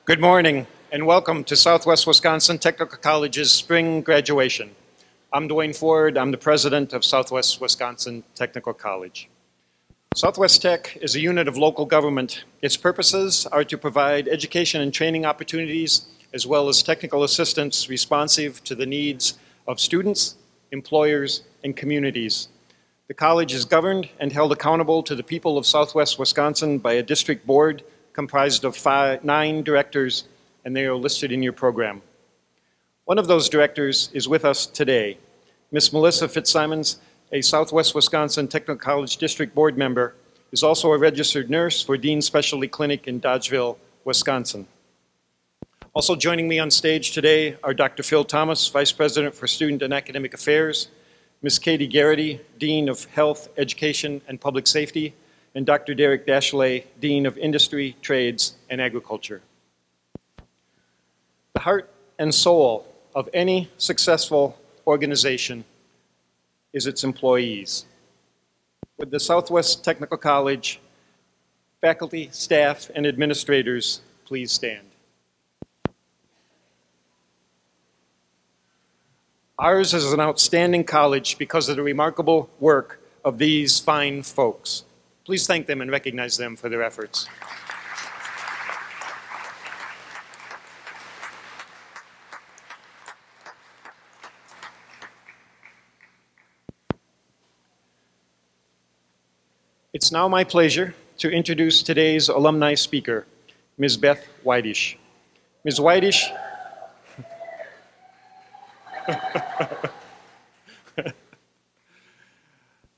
Good morning and welcome to Southwest Wisconsin Technical College's spring graduation. I'm Dwayne Ford. I'm the president of Southwest Wisconsin Technical College. Southwest Tech is a unit of local government. Its purposes are to provide education and training opportunities as well as technical assistance responsive to the needs of students, employers, and communities. The college is governed and held accountable to the people of Southwest Wisconsin by a district board comprised of 9 directors, and they are listed in your program. One of those directors is with us today. Ms. Melissa Fitzsimons, a Southwest Wisconsin Technical College District Board member, is also a registered nurse for Dean Specialty Clinic in Dodgeville, Wisconsin. Also joining me on stage today are Dr. Phil Thomas, Vice President for Student and Academic Affairs, Ms. Katie Garrity, Dean of Health, Education, and Public Safety, and Dr. Derek Dashley, Dean of Industry, Trades, and Agriculture. The heart and soul of any successful organization is its employees. Would the Southwest Technical College faculty, staff, and administrators please stand? Ours is an outstanding college because of the remarkable work of these fine folks. Please thank them and recognize them for their efforts. It's now my pleasure to introduce today's alumni speaker, Ms. Beth Weidish. Ms. Weidish,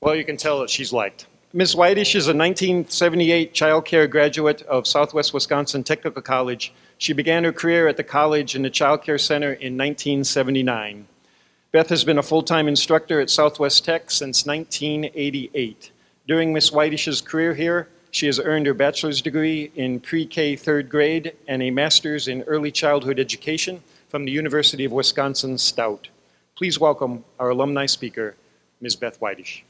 well, you can tell that she's liked. Ms. Weidish is a 1978 child care graduate of Southwest Wisconsin Technical College. She began her career at the college in the Child Care Center in 1979. Beth has been a full-time instructor at Southwest Tech since 1988. During Ms. Weidish's career here, she has earned her bachelor's degree in pre-K 3rd grade and a master's in early childhood education from the University of Wisconsin Stout. Please welcome our alumni speaker, Ms. Beth Weidish.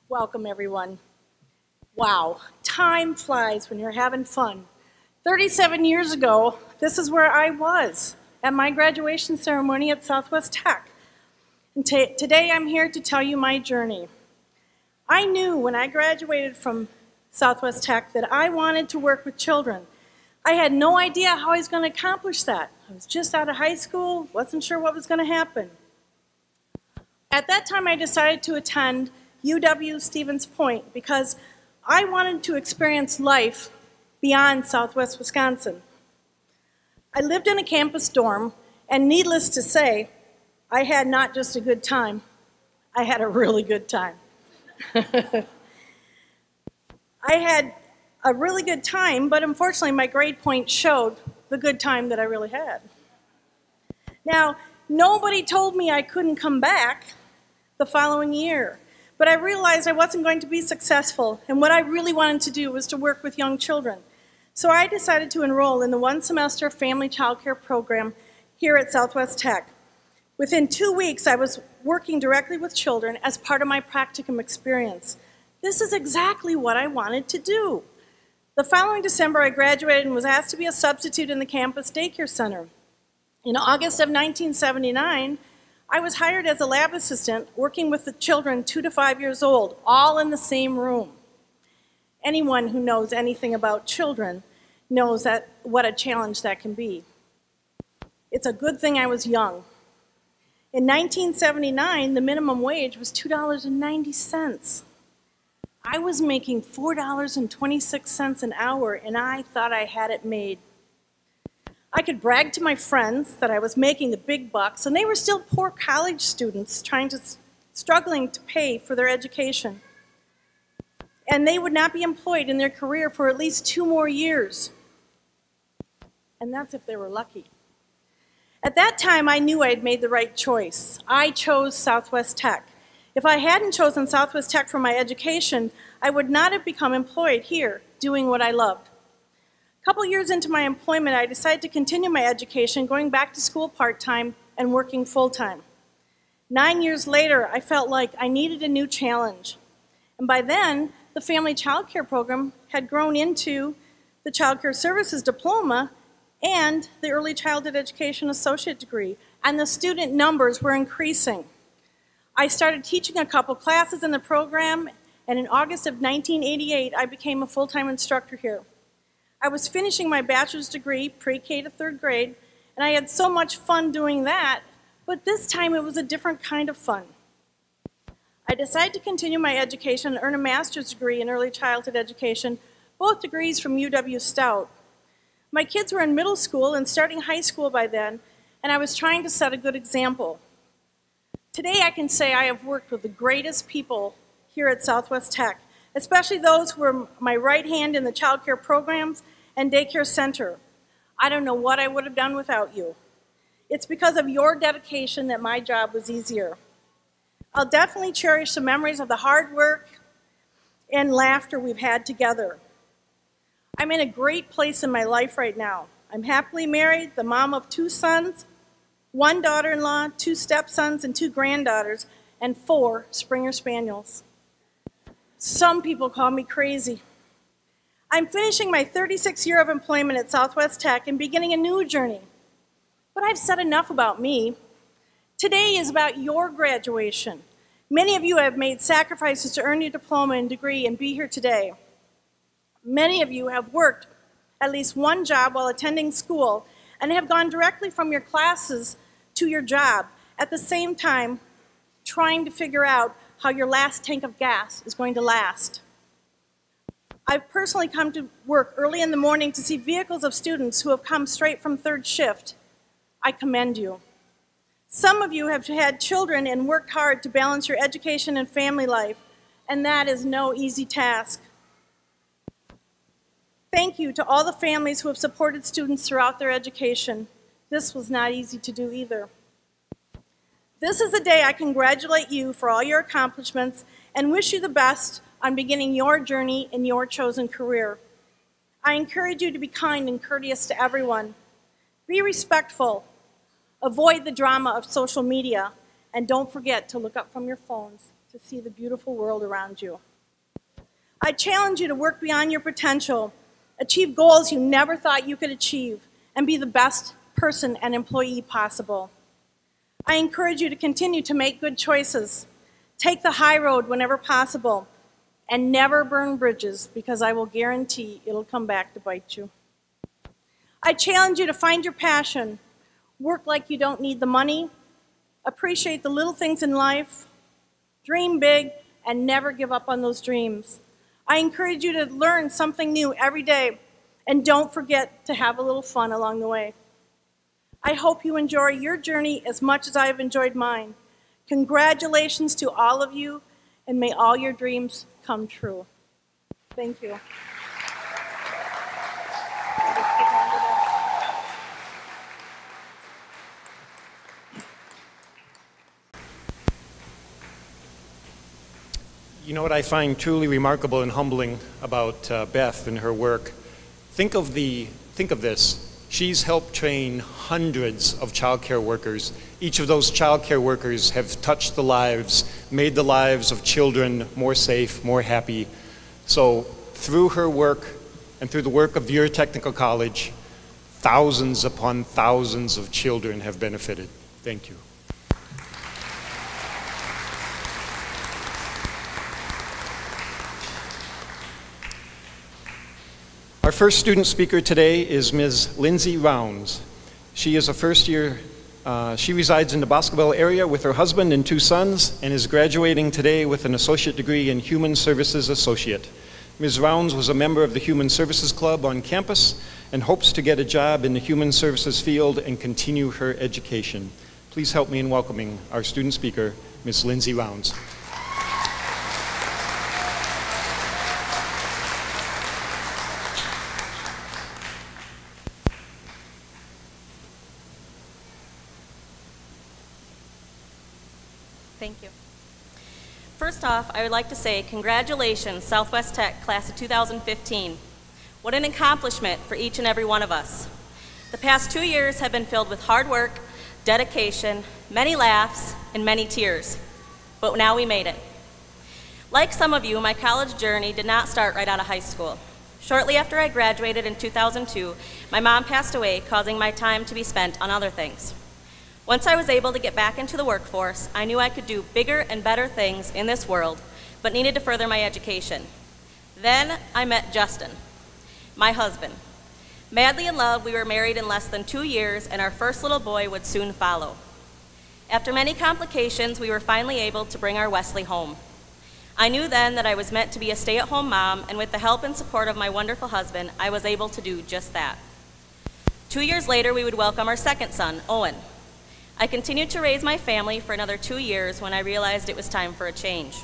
Welcome, everyone. Wow, time flies when you're having fun. 37 years ago, this is where I was at my graduation ceremony at Southwest Tech. And today I'm here to tell you my journey. I knew when I graduated from Southwest Tech that I wanted to work with children. I had no idea how I was going to accomplish that. I was just out of high school, wasn't sure what was going to happen. At that time, I decided to attend UW Stevens Point because I wanted to experience life beyond Southwest Wisconsin. I lived in a campus dorm, and needless to say, I had not just a good time, I had a really good time. I had a really good time, but unfortunately my grade point showed the good time that I really had. Now, nobody told me I couldn't come back the following year. But I realized I wasn't going to be successful, and what I really wanted to do was to work with young children. So I decided to enroll in the one-semester family child care program here at Southwest Tech. Within 2 weeks, I was working directly with children as part of my practicum experience. This is exactly what I wanted to do. The following December, I graduated and was asked to be a substitute in the campus daycare center. In August of 1979, I was hired as a lab assistant working with the children 2 to 5 years old, all in the same room. Anyone who knows anything about children knows what a challenge that can be. It's a good thing I was young. In 1979, the minimum wage was $2.90. I was making $4.26 an hour, and I thought I had it made. I could brag to my friends that I was making the big bucks, and they were still poor college students struggling to pay for their education. And they would not be employed in their career for at least 2 more years. And that's if they were lucky. At that time, I knew I had made the right choice. I chose Southwest Tech. If I hadn't chosen Southwest Tech for my education, I would not have become employed here doing what I loved. A couple years into my employment, I decided to continue my education, going back to school part-time and working full-time. 9 years later, I felt like I needed a new challenge. And by then, the Family Child Care Program had grown into the Child Care Services Diploma and the Early Childhood Education Associate degree, and the student numbers were increasing. I started teaching a couple classes in the program, and in August of 1988, I became a full-time instructor here. I was finishing my bachelor's degree, pre-K to third grade, and I had so much fun doing that, but this time it was a different kind of fun. I decided to continue my education and earn a master's degree in early childhood education, both degrees from UW-Stout. My kids were in middle school and starting high school by then, and I was trying to set a good example. Today I can say I have worked with the greatest people here at Southwest Tech, especially those who are my right hand in the child care programs and daycare center. I don't know what I would have done without you. It's because of your dedication that my job was easier. I'll definitely cherish the memories of the hard work and laughter we've had together. I'm in a great place in my life right now. I'm happily married, the mom of 2 sons, 1 daughter-in-law, 2 stepsons, and 2 granddaughters, and 4 Springer Spaniels. Some people call me crazy. I'm finishing my 36th year of employment at Southwest Tech and beginning a new journey. But I've said enough about me. Today is about your graduation. Many of you have made sacrifices to earn your diploma and degree and be here today. Many of you have worked at least one job while attending school and have gone directly from your classes to your job, at the same time trying to figure out how your last tank of gas is going to last. I've personally come to work early in the morning to see vehicles of students who have come straight from third shift. I commend you. Some of you have had children and worked hard to balance your education and family life, and that is no easy task. Thank you to all the families who have supported students throughout their education. This was not easy to do either. This is the day I congratulate you for all your accomplishments and wish you the best on beginning your journey in your chosen career. I encourage you to be kind and courteous to everyone. Be respectful. Avoid the drama of social media, and don't forget to look up from your phones to see the beautiful world around you. I challenge you to work beyond your potential, achieve goals you never thought you could achieve, and be the best person and employee possible. I encourage you to continue to make good choices, take the high road whenever possible, and never burn bridges, because I will guarantee it'll come back to bite you. I challenge you to find your passion, work like you don't need the money, appreciate the little things in life, dream big, and never give up on those dreams. I encourage you to learn something new every day, and don't forget to have a little fun along the way. I hope you enjoy your journey as much as I have enjoyed mine. Congratulations to all of you, and may all your dreams come true. Thank you. You know what I find truly remarkable and humbling about Beth and her work? Think of this. She's helped train hundreds of child care workers. Each of those child care workers have touched the lives, made the lives of children more safe, more happy. So through her work and through the work of your technical college, thousands upon thousands of children have benefited. Thank you. Our first student speaker today is Ms. Lindsay Rounds. She is a first year, she resides in the Boscobel area with her husband and 2 sons and is graduating today with an associate degree in Human Services Associate. Ms. Rounds was a member of the Human Services Club on campus and hopes to get a job in the human services field and continue her education. Please help me in welcoming our student speaker, Ms. Lindsay Rounds. Thank you. First off, I would like to say congratulations, Southwest Tech, class of 2015. What an accomplishment for each and every one of us. The past 2 years have been filled with hard work, dedication, many laughs, and many tears. But now we made it. Like some of you, my college journey did not start right out of high school. Shortly after I graduated in 2002, my mom passed away, causing my time to be spent on other things. Once I was able to get back into the workforce, I knew I could do bigger and better things in this world, but needed to further my education. Then I met Justin, my husband. Madly in love, we were married in less than 2 years, and our first little boy would soon follow. After many complications, we were finally able to bring our Wesley home. I knew then that I was meant to be a stay-at-home mom, and with the help and support of my wonderful husband, I was able to do just that. 2 years later, we would welcome our second son, Owen. I continued to raise my family for another 2 years when I realized it was time for a change.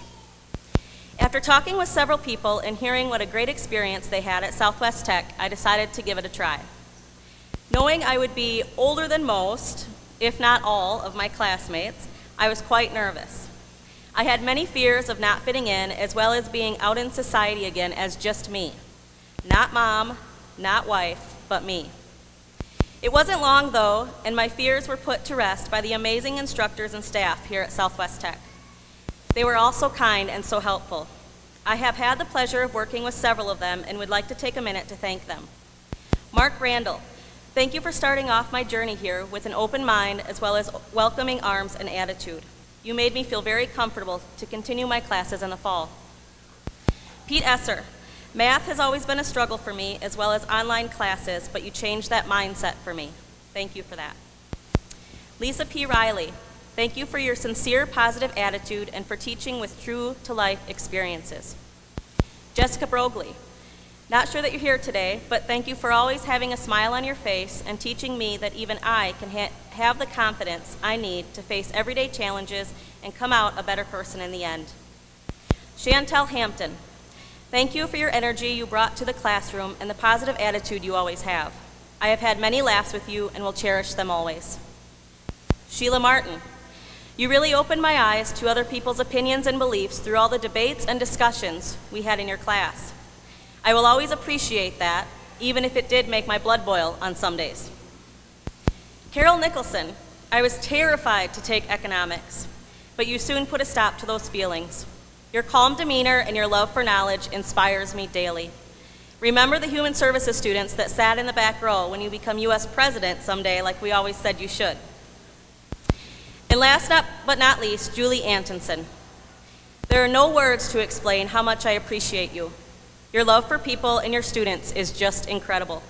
After talking with several people and hearing what a great experience they had at Southwest Tech, I decided to give it a try. Knowing I would be older than most, if not all, of my classmates, I was quite nervous. I had many fears of not fitting in, as well as being out in society again as just me. Not mom, not wife, but me. It wasn't long, though, and my fears were put to rest by the amazing instructors and staff here at Southwest Tech. They were all so kind and so helpful. I have had the pleasure of working with several of them and would like to take a minute to thank them. Mark Randall, thank you for starting off my journey here with an open mind as well as welcoming arms and attitude. You made me feel very comfortable to continue my classes in the fall. Pete Esser, math has always been a struggle for me as well as online classes, but you changed that mindset for me. Thank you for that. Lisa P. Riley, thank you for your sincere, positive attitude and for teaching with true-to-life experiences. Jessica Brogley, not sure that you're here today, but thank you for always having a smile on your face and teaching me that even I can have the confidence I need to face everyday challenges and come out a better person in the end. Chantel Hampton, thank you for your energy you brought to the classroom and the positive attitude you always have. I have had many laughs with you and will cherish them always. Sheila Martin, you really opened my eyes to other people's opinions and beliefs through all the debates and discussions we had in your class. I will always appreciate that, even if it did make my blood boil on some days. Carol Nicholson, I was terrified to take economics, but you soon put a stop to those feelings. Your calm demeanor and your love for knowledge inspires me daily. Remember the human services students that sat in the back row when you become U.S. President someday like we always said you should. And last but not least, Julie Antonson. There are no words to explain how much I appreciate you. Your love for people and your students is just incredible.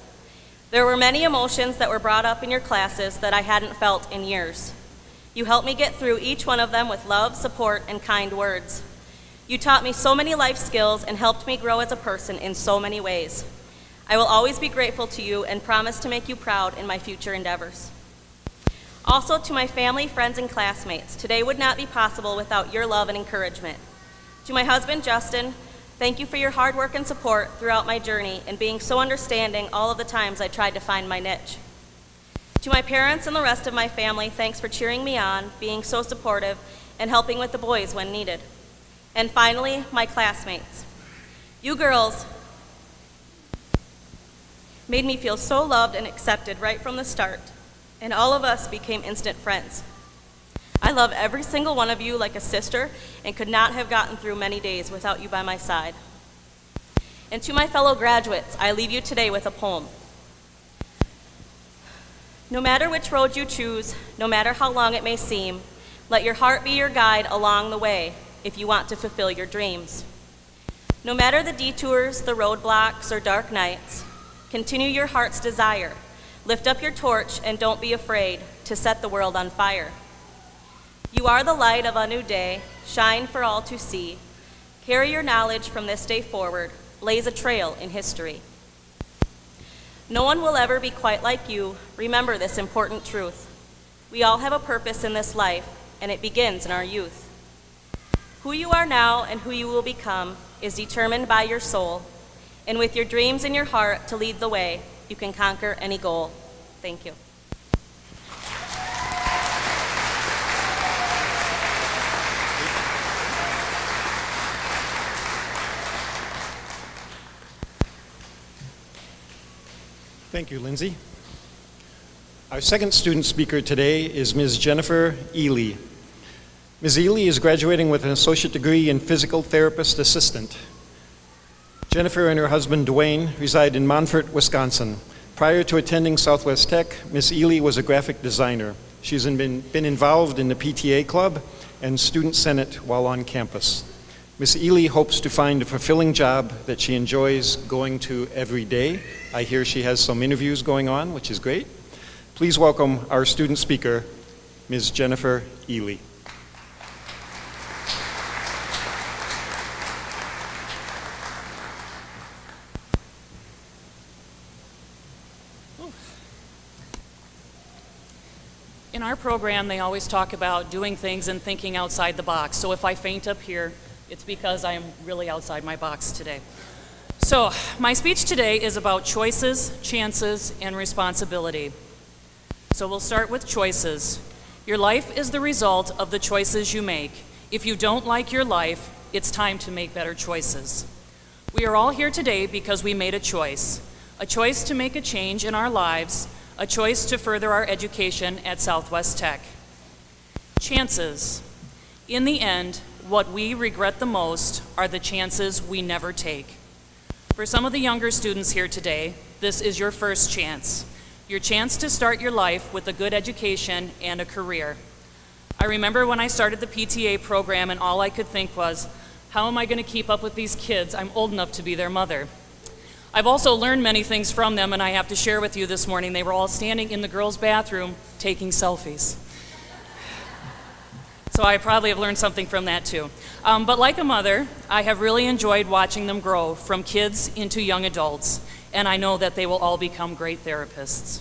There were many emotions that were brought up in your classes that I hadn't felt in years. You helped me get through each one of them with love, support, and kind words. You taught me so many life skills and helped me grow as a person in so many ways. I will always be grateful to you and promise to make you proud in my future endeavors. Also, to my family, friends, and classmates, today would not be possible without your love and encouragement. To my husband, Justin, thank you for your hard work and support throughout my journey and being so understanding all of the times I tried to find my niche. To my parents and the rest of my family, thanks for cheering me on, being so supportive, and helping with the boys when needed. And finally, my classmates. You girls made me feel so loved and accepted right from the start, and all of us became instant friends. I love every single one of you like a sister and could not have gotten through many days without you by my side. And to my fellow graduates, I leave you today with a poem. No matter which road you choose, no matter how long it may seem, let your heart be your guide along the way if you want to fulfill your dreams. No matter the detours, the roadblocks, or dark nights, continue your heart's desire. Lift up your torch and don't be afraid to set the world on fire. You are the light of a new day, shine for all to see. Carry your knowledge from this day forward, blaze a trail in history. No one will ever be quite like you. Remember this important truth. We all have a purpose in this life, and it begins in our youth. Who you are now and who you will become is determined by your soul, and with your dreams in your heart to lead the way, you can conquer any goal. Thank you. Thank you, Lindsay. Our second student speaker today is Ms. Jennifer Ely. Ms. Ely is graduating with an associate degree in physical therapist assistant. Jennifer and her husband, Dwayne, reside in Montfort, Wisconsin. Prior to attending Southwest Tech, Ms. Ely was a graphic designer. She's been involved in the PTA club and student senate while on campus. Ms. Ely hopes to find a fulfilling job that she enjoys going to every day. I hear she has some interviews going on, which is great. Please welcome our student speaker, Ms. Jennifer Ely. In our program, they always talk about doing things and thinking outside the box. So if I faint up here, it's because I am really outside my box today. So my speech today is about choices, chances, and responsibility. So we'll start with choices. Your life is the result of the choices you make. If you don't like your life, it's time to make better choices. We are all here today because we made a choice to make a change in our lives, a choice to further our education at Southwest Tech. Chances. In the end, what we regret the most are the chances we never take. For some of the younger students here today, this is your first chance. Your chance to start your life with a good education and a career. I remember when I started the PTA program and all I could think was, how am I going to keep up with these kids? I'm old enough to be their mother. I've also learned many things from them, and I have to share with you this morning. They were all standing in the girls' bathroom taking selfies. So I probably have learned something from that too. But like a mother, I have really enjoyed watching them grow from kids into young adults, and I know that they will all become great therapists.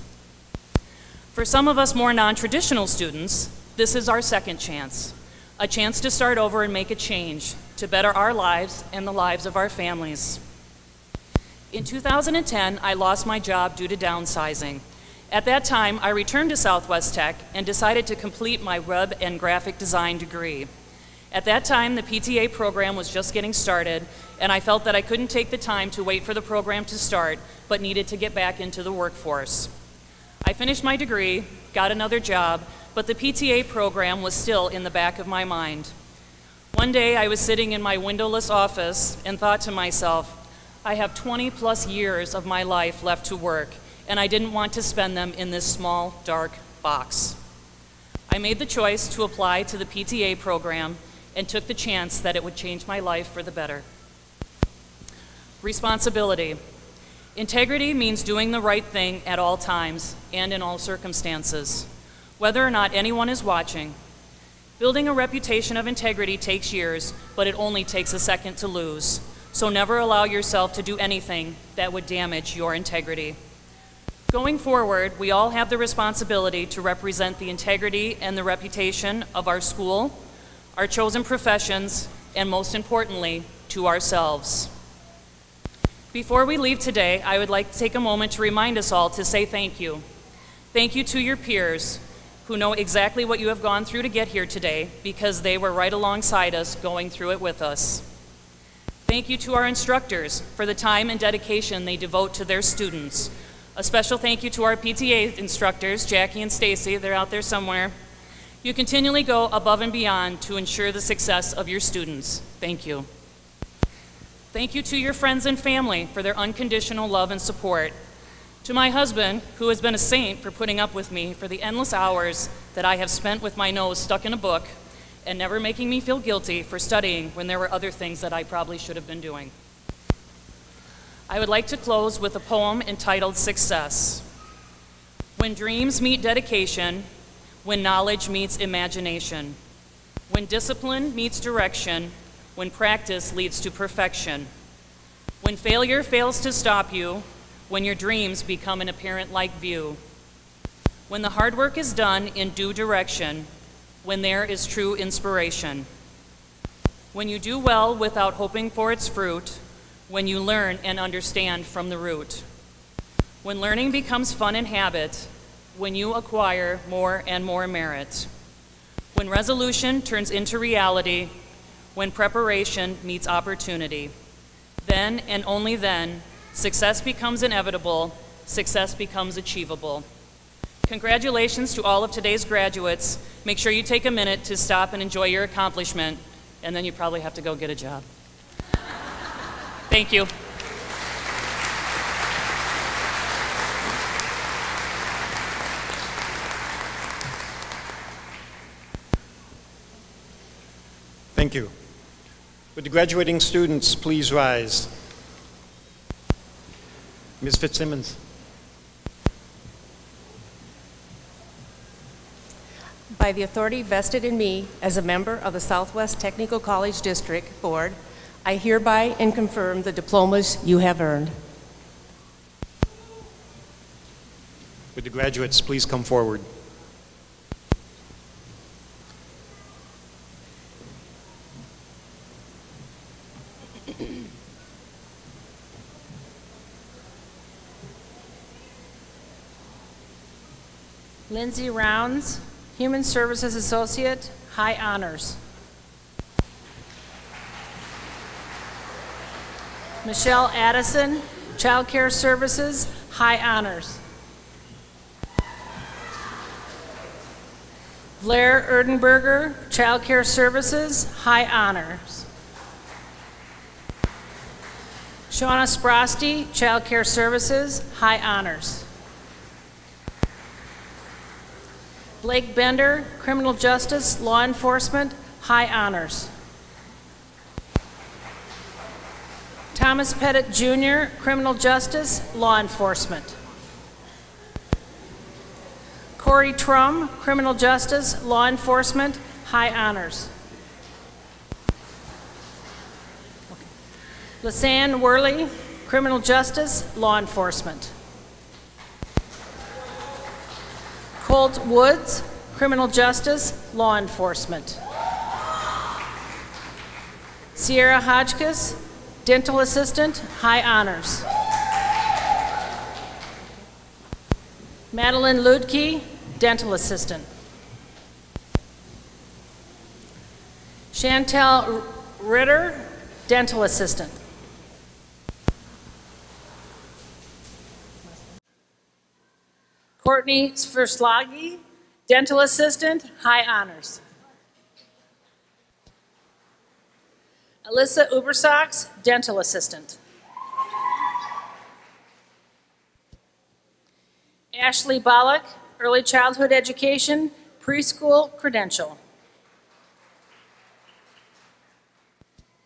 For some of us more non-traditional students, this is our second chance, a chance to start over and make a change to better our lives and the lives of our families. In 2010, I lost my job due to downsizing. At that time, I returned to Southwest Tech and decided to complete my web and graphic design degree. At that time, the PTA program was just getting started, and I felt that I couldn't take the time to wait for the program to start, but needed to get back into the workforce. I finished my degree, got another job, but the PTA program was still in the back of my mind. One day, I was sitting in my windowless office and thought to myself, I have 20+ years of my life left to work, and I didn't want to spend them in this small, dark box. I made the choice to apply to the PTA program and took the chance that it would change my life for the better. Responsibility. Integrity means doing the right thing at all times and in all circumstances, whether or not anyone is watching. Building a reputation of integrity takes years, but it only takes a second to lose. So never allow yourself to do anything that would damage your integrity. Going forward, we all have the responsibility to represent the integrity and the reputation of our school, our chosen professions, and most importantly, to ourselves. Before we leave today, I would like to take a moment to remind us all to say thank you. Thank you to your peers who know exactly what you have gone through to get here today because they were right alongside us going through it with us. Thank you to our instructors for the time and dedication they devote to their students. A special thank you to our PTA instructors, Jackie and Stacy, they're out there somewhere. You continually go above and beyond to ensure the success of your students. Thank you. Thank you to your friends and family for their unconditional love and support. To my husband, who has been a saint for putting up with me for the endless hours that I have spent with my nose stuck in a book and never making me feel guilty for studying when there were other things that I probably should have been doing. I would like to close with a poem entitled Success. When dreams meet dedication, when knowledge meets imagination, when discipline meets direction, when practice leads to perfection, when failure fails to stop you, when your dreams become an apparent-like view, when the hard work is done in due direction, when there is true inspiration, when you do well without hoping for its fruit, when you learn and understand from the root, when learning becomes fun and habit, when you acquire more and more merit, when resolution turns into reality, when preparation meets opportunity, then and only then, success becomes inevitable success becomes achievable. Congratulations to all of today's graduates. Make sure you take a minute to stop and enjoy your accomplishment, and then you probably have to go get a job. Thank you. Thank you. Would the graduating students please rise? Ms. Fitzsimmons. By the authority vested in me as a member of the Southwest Technical College District Board, I hereby and confirm the diplomas you have earned. Would the graduates please come forward? Lindsay Rounds, Human Services Associate, High Honors. Michelle Addison, Child Care Services, High Honors. Blair Erdenberger, Child Care Services, High Honors. Shauna Sprosty, Child Care Services, High Honors. Blake Bender, Criminal Justice, Law Enforcement, High Honors. Thomas Pettit Jr., Criminal Justice, Law Enforcement. Corey Trum, Criminal Justice, Law Enforcement, High Honors. Lisanne Worley, Criminal Justice, Law Enforcement. Colt Woods, Criminal Justice, Law Enforcement. Sierra Hodgkiss, Dental Assistant, High Honors. Madeline Ludke, Dental Assistant. Chantel Ritter, Dental Assistant. Courtney Sverslagi, Dental Assistant, High Honors. Alyssa Ubersox, Dental Assistant. Ashley Bollock, Early Childhood Education, Preschool Credential.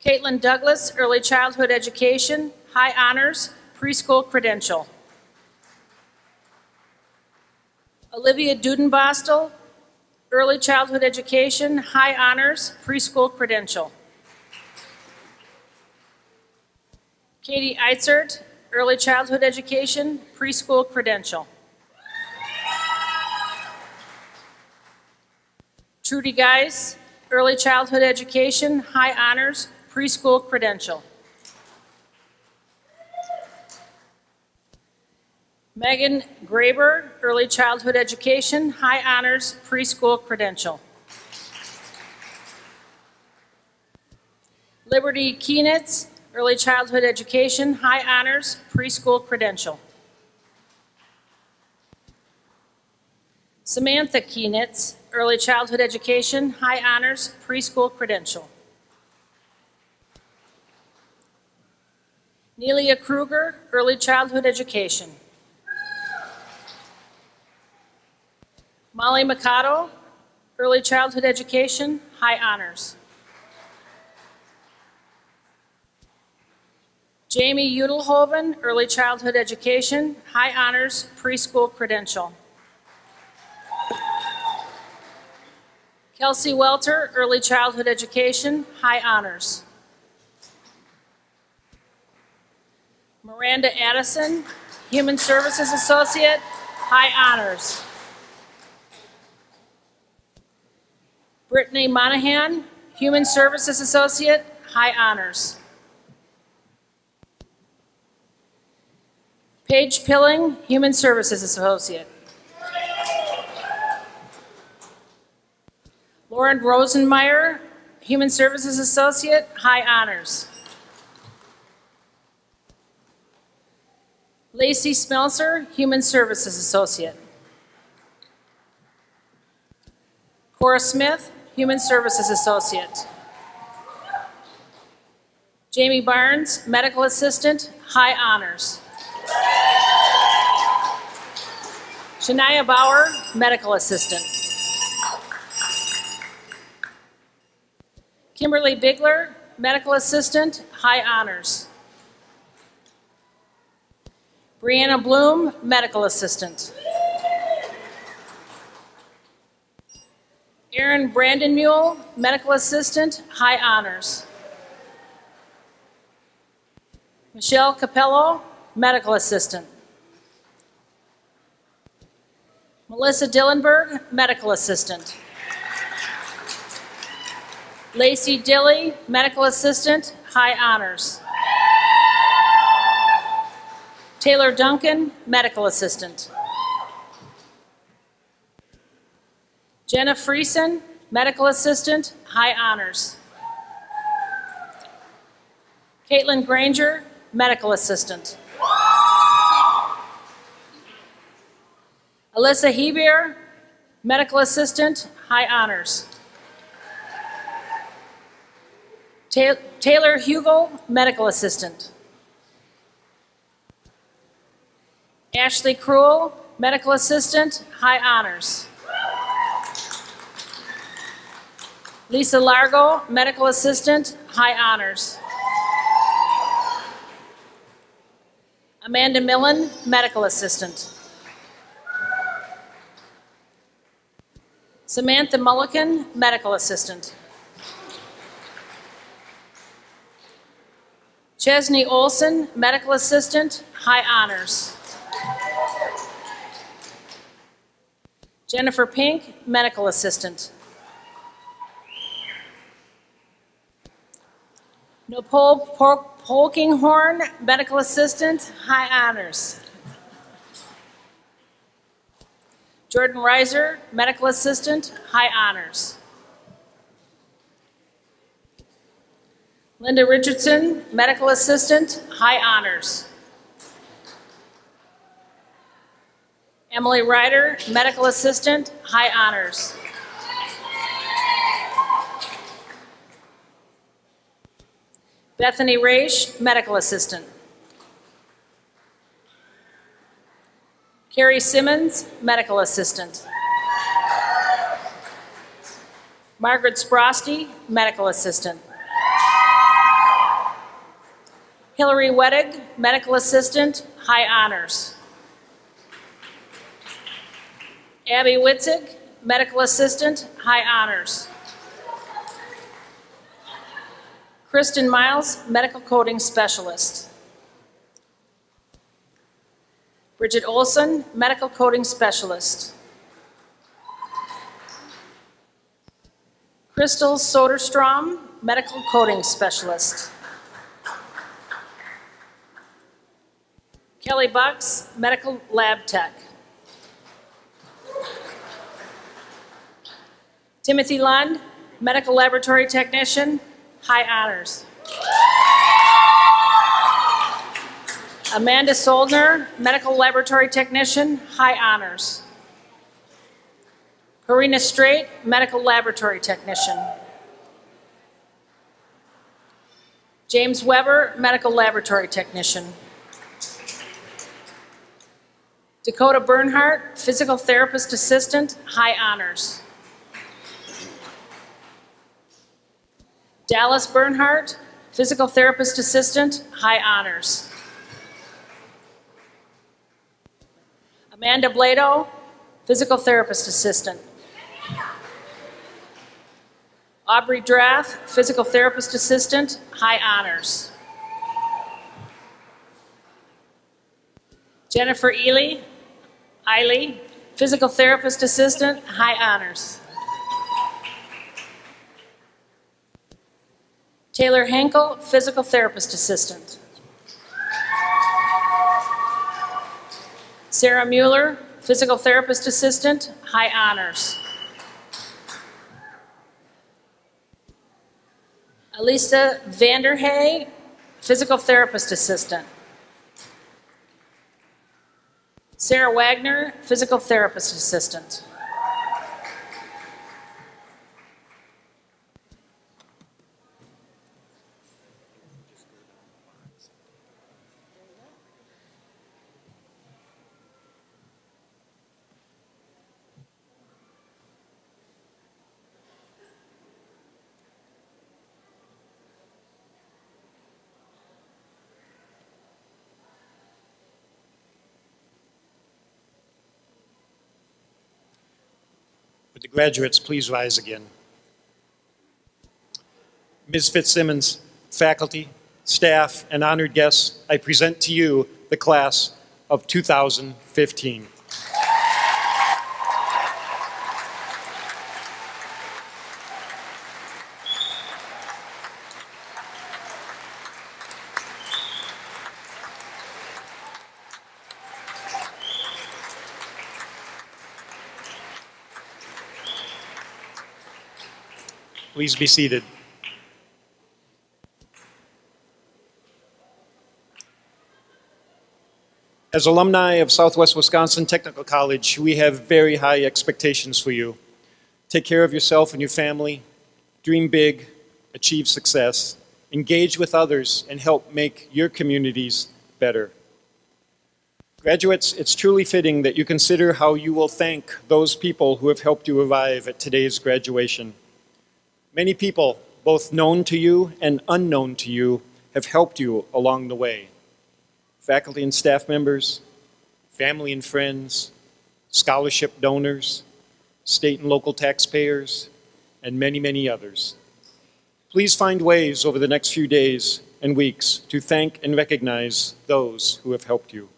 Caitlin Douglas, Early Childhood Education, High Honors, Preschool Credential. Olivia Dudenbostel, Early Childhood Education, High Honors, Preschool Credential. Katie Eitzert, Early Childhood Education, Preschool Credential. Trudy Geis, Early Childhood Education, High Honors, Preschool Credential. Megan Graber, Early Childhood Education, High Honors, Preschool Credential. Liberty Kienitz, Early Childhood Education, High Honors, Preschool Credential. Samantha Kienitz, Early Childhood Education, High Honors, Preschool Credential. Nelia Kruger, Early Childhood Education. Molly Mikado, Early Childhood Education, High Honors. Jamie Udelhoven, Early Childhood Education, High Honors, Preschool Credential. Kelsey Welter, Early Childhood Education, High Honors. Miranda Addison, Human Services Associate, High Honors. Brittany Monahan, Human Services Associate, High Honors. Paige Pilling, Human Services Associate. Lauren Rosenmeyer, Human Services Associate, High Honors. Lacey Smelser, Human Services Associate. Cora Smith, Human Services Associate. Jamie Barnes, Medical Assistant, High Honors. Shania Bauer, Medical Assistant. Kimberly Bigler, Medical Assistant, High Honors. Brianna Bloom, Medical Assistant. Erin Brandonmule, Medical Assistant, High Honors. Michelle Capello, Medical Assistant. Melissa Dillenberg, Medical Assistant. Lacey Dilley, Medical Assistant, High Honors. Taylor Duncan, Medical Assistant. Jenna Friesen, Medical Assistant, High Honors. Caitlin Granger, Medical Assistant. Alyssa Hebier, Medical Assistant, High Honors. Taylor Hugel, Medical Assistant. Ashley Cruel, Medical Assistant, High Honors. Lisa Largo, Medical Assistant, High Honors. Amanda Millen, Medical Assistant. Samantha Mulliken, Medical Assistant. Chesney Olson, Medical Assistant, High Honors. Jennifer Pink, Medical Assistant. Nicole Polkinghorn, Medical Assistant, High Honors. Jordan Reiser, Medical Assistant, High Honors. Linda Richardson, Medical Assistant, High Honors. Emily Ryder, Medical Assistant, High Honors. Bethany Raish, Medical Assistant. Carrie Simmons, Medical Assistant. Margaret Sprosty, Medical Assistant. Hillary Wettig, Medical Assistant, High Honors. Abby Witzig, Medical Assistant, High Honors. Kristen Miles, Medical Coding Specialist. Bridget Olson, Medical Coding Specialist. Crystal Soderstrom, Medical Coding Specialist. Kelly Bucks, Medical Lab Tech. Timothy Lund, Medical Laboratory Technician, High Honors. Amanda Soldner, Medical Laboratory Technician, High Honors. Karina Straight, Medical Laboratory Technician. James Weber, Medical Laboratory Technician. Dakota Bernhardt, Physical Therapist Assistant, High Honors. Dallas Bernhardt, Physical Therapist Assistant, High Honors. Amanda Blado, Physical Therapist Assistant. Aubrey Drath, Physical Therapist Assistant, High Honors. Jennifer Eiley, Physical Therapist Assistant, High Honors. Taylor Henkel, Physical Therapist Assistant. Sarah Mueller, Physical Therapist Assistant, High Honors. Alisa Vanderhey, Physical Therapist Assistant. Sarah Wagner, physical therapist assistant. Would the graduates please rise again? Ms. Fitzsimmons, faculty, staff, and honored guests, I present to you the class of 2015. Please be seated. As alumni of Southwest Wisconsin Technical College, we have very high expectations for you. Take care of yourself and your family, dream big, achieve success, engage with others, and help make your communities better. Graduates, it's truly fitting that you consider how you will thank those people who have helped you arrive at today's graduation. Many people, both known to you and unknown to you, have helped you along the way. Faculty and staff members, family and friends, scholarship donors, state and local taxpayers, and many, many others. Please find ways over the next few days and weeks to thank and recognize those who have helped you.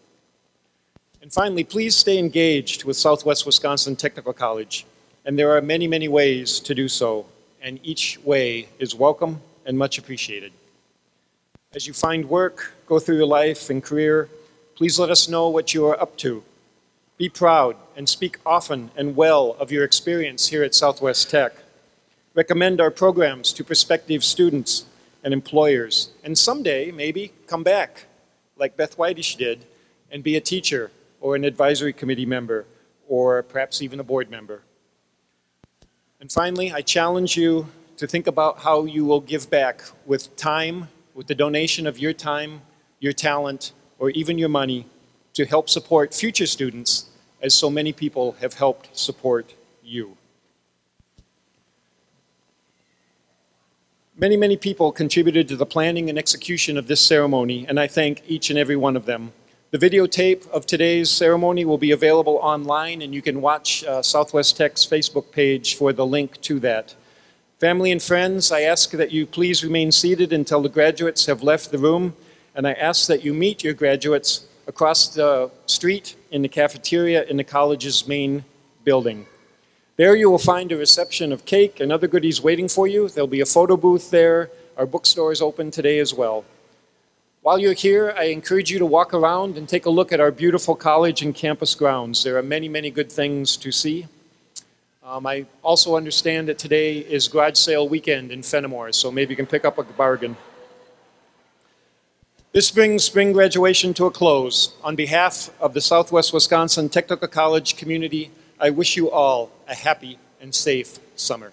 And finally, please stay engaged with Southwest Wisconsin Technical College, and there are many, many ways to do so, and each way is welcome and much appreciated. As you find work, go through your life and career, please let us know what you are up to. Be proud and speak often and well of your experience here at Southwest Tech. Recommend our programs to prospective students and employers, and someday, maybe, come back, like Beth Whitish did, and be a teacher or an advisory committee member, or perhaps even a board member. And finally, I challenge you to think about how you will give back with time, with the donation of your time, your talent, or even your money to help support future students, as so many people have helped support you. Many, many people contributed to the planning and execution of this ceremony, and I thank each and every one of them. The videotape of today's ceremony will be available online, and you can watch Southwest Tech's Facebook page for the link to that. Family and friends, I ask that you please remain seated until the graduates have left the room, and I ask that you meet your graduates across the street in the cafeteria in the college's main building. There you will find a reception of cake and other goodies waiting for you. There'll be a photo booth there. Our bookstore is open today as well. While you're here, I encourage you to walk around and take a look at our beautiful college and campus grounds. There are many, many good things to see. I also understand that today is garage sale weekend in Fenimore, so maybe you can pick up a bargain. This brings spring graduation to a close. On behalf of the Southwest Wisconsin Technical College community, I wish you all a happy and safe summer.